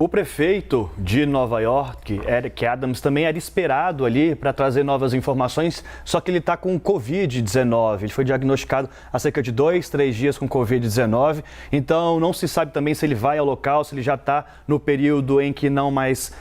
O prefeito de Nova York, Eric Adams, também era esperado ali para trazer novas informações, só que ele está com Covid-19. Ele foi diagnosticado há cerca de 2-3 dias com Covid-19, então não se sabe também se ele vai ao local, se ele já está no período em que não mais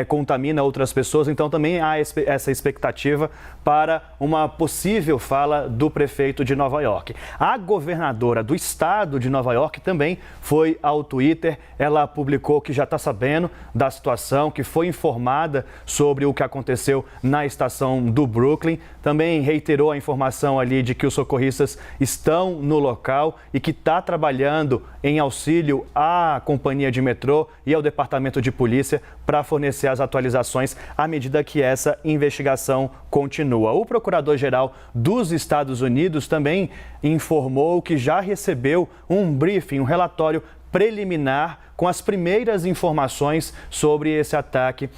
contamina outras pessoas. Então também há essa expectativa para uma possível fala do prefeito de Nova York. A governadora do estado de Nova York também foi ao Twitter. Ela publicou que já está sabendo da situação, que foi informada sobre o que aconteceu na estação do Brooklyn. Também reiterou a informação ali de que os socorristas estão no local e que está trabalhando em auxílio à companhia de metrô e ao departamento de polícia para fornecer as atualizações à medida que essa investigação continua. O procurador-geral dos Estados Unidos também informou que já recebeu um briefing, um relatório preliminar com as primeiras informações sobre esse ataque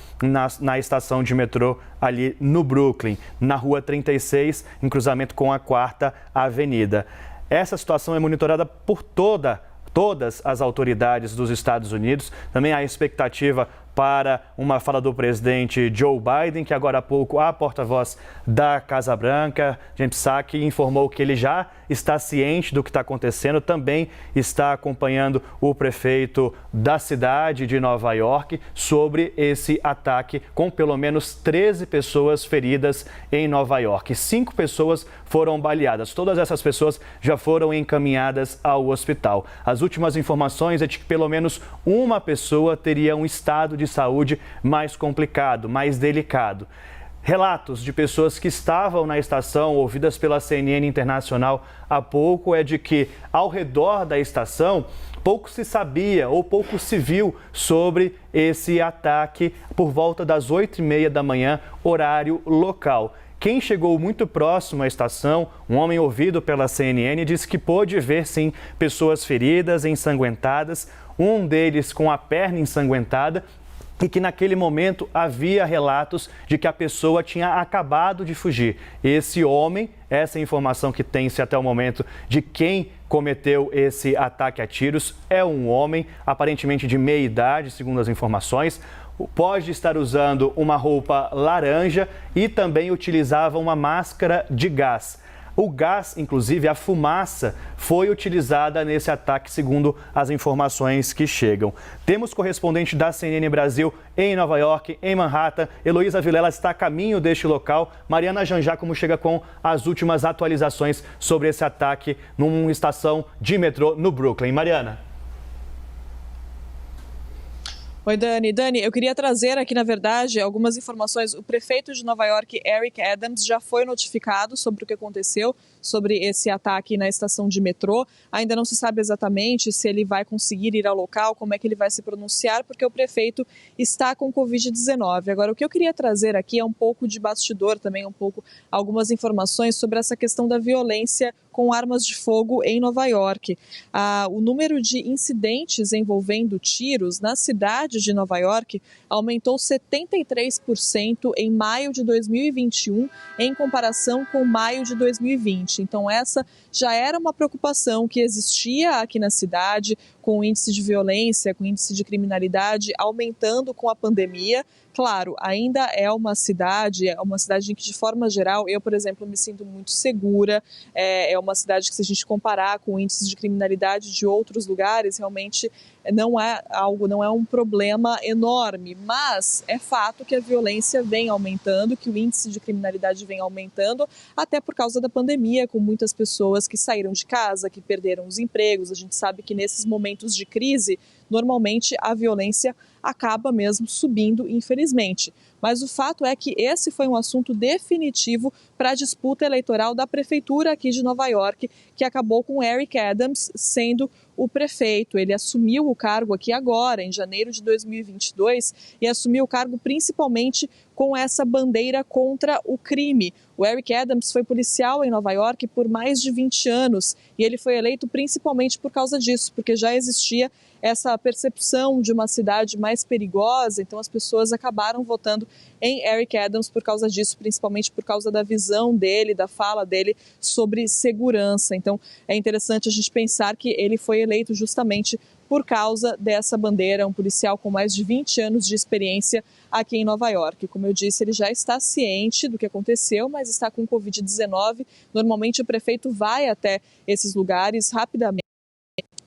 na estação de metrô ali no Brooklyn, na Rua 36, em cruzamento com a 4ª Avenida. Essa situação é monitorada por todas as autoridades dos Estados Unidos. Também há expectativa para uma fala do presidente Joe Biden, que agora há pouco a porta-voz da Casa Branca, Jen Psaki, informou que ele já está ciente do que está acontecendo, também está acompanhando o prefeito da cidade de Nova York sobre esse ataque, com pelo menos 13 pessoas feridas em Nova York. 5 pessoas foram baleadas. Todas essas pessoas já foram encaminhadas ao hospital. As últimas informações é de que pelo menos uma pessoa teria um estado de saúde mais complicado, mais delicado. Relatos de pessoas que estavam na estação, ouvidas pela CNN Internacional há pouco, é de que ao redor da estação pouco se sabia ou pouco se viu sobre esse ataque por volta das 8h30 da manhã, horário local. Quem chegou muito próximo à estação, um homem ouvido pela CNN, disse que pôde ver, sim, pessoas feridas, ensanguentadas, um deles com a perna ensanguentada, e que naquele momento havia relatos de que a pessoa tinha acabado de fugir. Esse homem, essa informação que tem-se até o momento de quem cometeu esse ataque a tiros, é um homem aparentemente de meia idade, segundo as informações. Pode estar usando uma roupa laranja e também utilizava uma máscara de gás. O gás, inclusive a fumaça, foi utilizada nesse ataque, segundo as informações que chegam. Temos correspondente da CNN Brasil em Nova York, em Manhattan. Heloísa Vilela está a caminho deste local. Mariana Janjacomo chega com as últimas atualizações sobre esse ataque numa estação de metrô no Brooklyn. Mariana. Oi, Dani. Dani, eu queria trazer aqui, na verdade, algumas informações. O prefeito de Nova York, Eric Adams, já foi notificado sobre o que aconteceu, sobre esse ataque na estação de metrô. Ainda não se sabe exatamente se ele vai conseguir ir ao local, como é que ele vai se pronunciar, porque o prefeito está com Covid-19. Agora, o que eu queria trazer aqui é um pouco de bastidor também, algumas informações sobre essa questão da violência com armas de fogo em Nova York. O número de incidentes envolvendo tiros na cidade de Nova York aumentou 73% em maio de 2021 em comparação com maio de 2020. Então essa já era uma preocupação que existia aqui na cidade, com o índice de violência, com o índice de criminalidade aumentando com a pandemia. Claro, ainda é uma cidade em que, de forma geral, eu, por exemplo, me sinto muito segura. É uma cidade que, se a gente comparar com índices de criminalidade de outros lugares, realmente não é um problema enorme. Mas é fato que a violência vem aumentando, que o índice de criminalidade vem aumentando, até por causa da pandemia, com muitas pessoas que saíram de casa, que perderam os empregos. A gente sabe que nesses momentos de crise, normalmente a violência acaba mesmo subindo, infelizmente. Mas o fato é que esse foi um assunto definitivo para a disputa eleitoral da prefeitura aqui de Nova York, que acabou com Eric Adams sendo o prefeito. Ele assumiu o cargo aqui agora, em janeiro de 2022, e assumiu o cargo principalmente com essa bandeira contra o crime. O Eric Adams foi policial em Nova York por mais de 20 anos e ele foi eleito principalmente por causa disso, porque já existia essa percepção de uma cidade mais perigosa, então as pessoas acabaram votando em Eric Adams por causa disso, principalmente por causa da visão dele, da fala dele sobre segurança. Então é interessante a gente pensar que ele foi eleito justamente por causa dessa bandeira, um policial com mais de 20 anos de experiência aqui em Nova York. Como eu disse, ele já está ciente do que aconteceu, mas está com Covid-19. Normalmente o prefeito vai até esses lugares rapidamente.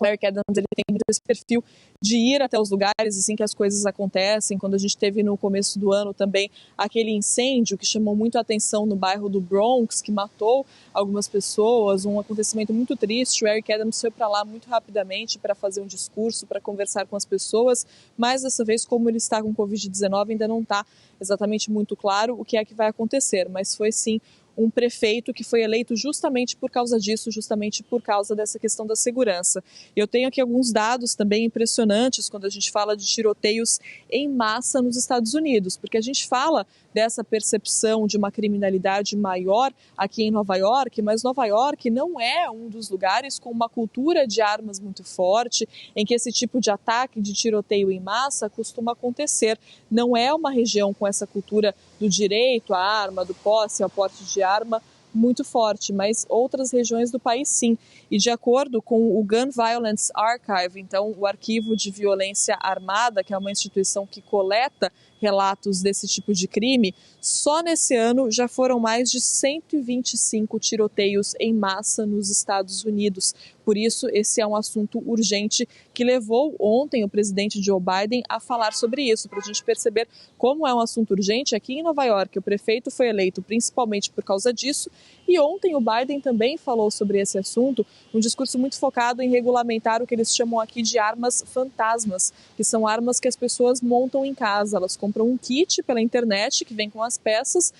O Eric Adams ele tem muito esse perfil de ir até os lugares assim que as coisas acontecem. Quando a gente teve no começo do ano também aquele incêndio que chamou muito a atenção no bairro do Bronx, que matou algumas pessoas, um acontecimento muito triste. O Eric Adams foi para lá muito rapidamente para fazer um discurso, para conversar com as pessoas, mas dessa vez, como ele está com Covid-19, ainda não está exatamente muito claro o que é que vai acontecer, mas foi sim um prefeito que foi eleito justamente por causa disso, justamente por causa dessa questão da segurança. Eu tenho aqui alguns dados também impressionantes quando a gente fala de tiroteios em massa nos Estados Unidos, porque a gente fala dessa percepção de uma criminalidade maior aqui em Nova York, mas Nova York não é um dos lugares com uma cultura de armas muito forte, em que esse tipo de ataque, de tiroteio em massa costuma acontecer. Não é uma região com essa cultura do direito à arma, do posse ao porte de arma muito forte, mas outras regiões do país sim. E de acordo com o Gun Violence Archive, então o Arquivo de Violência Armada, que é uma instituição que coleta relatos desse tipo de crime, só nesse ano já foram mais de 125 tiroteios em massa nos Estados Unidos. Por isso, esse é um assunto urgente que levou ontem o presidente Joe Biden a falar sobre isso, para a gente perceber como é um assunto urgente aqui em Nova York. O prefeito foi eleito principalmente por causa disso, e ontem o Biden também falou sobre esse assunto, um discurso muito focado em regulamentar o que eles chamam aqui de armas fantasmas, que são armas que as pessoas montam em casa. Elas compram um kit pela internet que vem com as peças,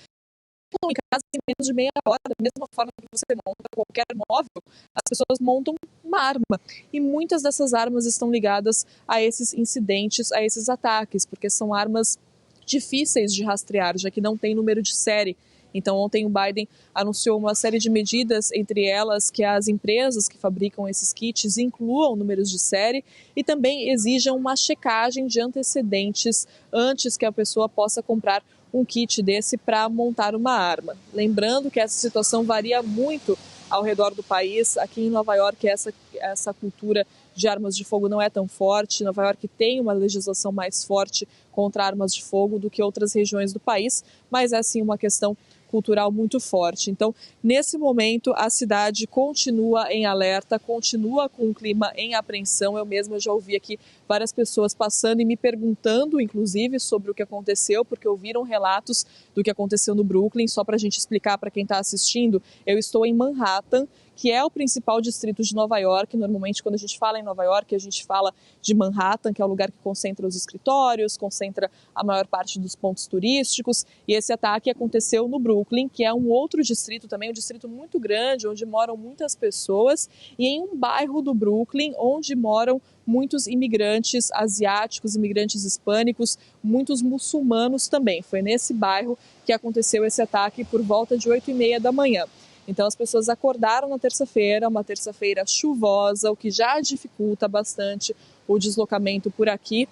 montam em casa em menos de meia hora, da mesma forma que você monta qualquer móvel, as pessoas montam uma arma. E muitas dessas armas estão ligadas a esses incidentes, a esses ataques, porque são armas difíceis de rastrear, já que não tem número de série. Então, ontem o Biden anunciou uma série de medidas, entre elas que as empresas que fabricam esses kits incluam números de série e também exijam uma checagem de antecedentes antes que a pessoa possa comprar um kit desse para montar uma arma. Lembrando que essa situação varia muito ao redor do país. Aqui em Nova York, essa cultura de armas de fogo não é tão forte. Nova York tem uma legislação mais forte contra armas de fogo do que outras regiões do país, mas é sim uma questão cultural muito forte. Então, nesse momento, a cidade continua em alerta, continua com um clima em apreensão. Eu mesma já ouvi aqui várias pessoas passando e me perguntando, inclusive, sobre o que aconteceu, porque ouviram relatos do que aconteceu no Brooklyn. Só para a gente explicar para quem está assistindo, eu estou em Manhattan, que é o principal distrito de Nova York. Normalmente, quando a gente fala em Nova York, a gente fala de Manhattan, que é o lugar que concentra os escritórios, concentra a maior parte dos pontos turísticos. E esse ataque aconteceu no Brooklyn, que é um outro distrito também, um distrito muito grande, onde moram muitas pessoas, e em um bairro do Brooklyn, onde moram muitos imigrantes asiáticos, imigrantes hispânicos, muitos muçulmanos também. Foi nesse bairro que aconteceu esse ataque por volta de 8h30 da manhã. Então as pessoas acordaram na terça-feira, uma terça-feira chuvosa, o que já dificulta bastante o deslocamento por aqui.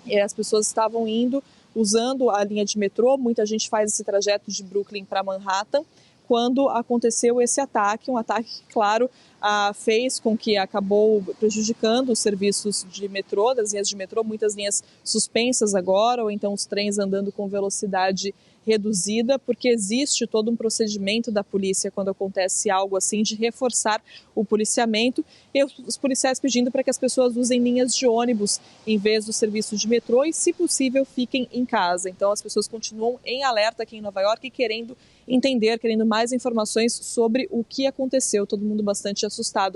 E as pessoas estavam indo usando a linha de metrô, muita gente faz esse trajeto de Brooklyn para Manhattan, quando aconteceu esse ataque, um ataque que, claro, fez com que acabou prejudicando os serviços de metrô, das linhas de metrô, muitas linhas suspensas agora, ou então os trens andando com velocidade reduzida, porque existe todo um procedimento da polícia quando acontece algo assim, de reforçar o policiamento, e os policiais pedindo para que as pessoas usem linhas de ônibus em vez do serviço de metrô e, se possível, fiquem em casa. Então as pessoas continuam em alerta aqui em Nova York, querendo entender, querendo mais informações sobre o que aconteceu, todo mundo bastante assustado.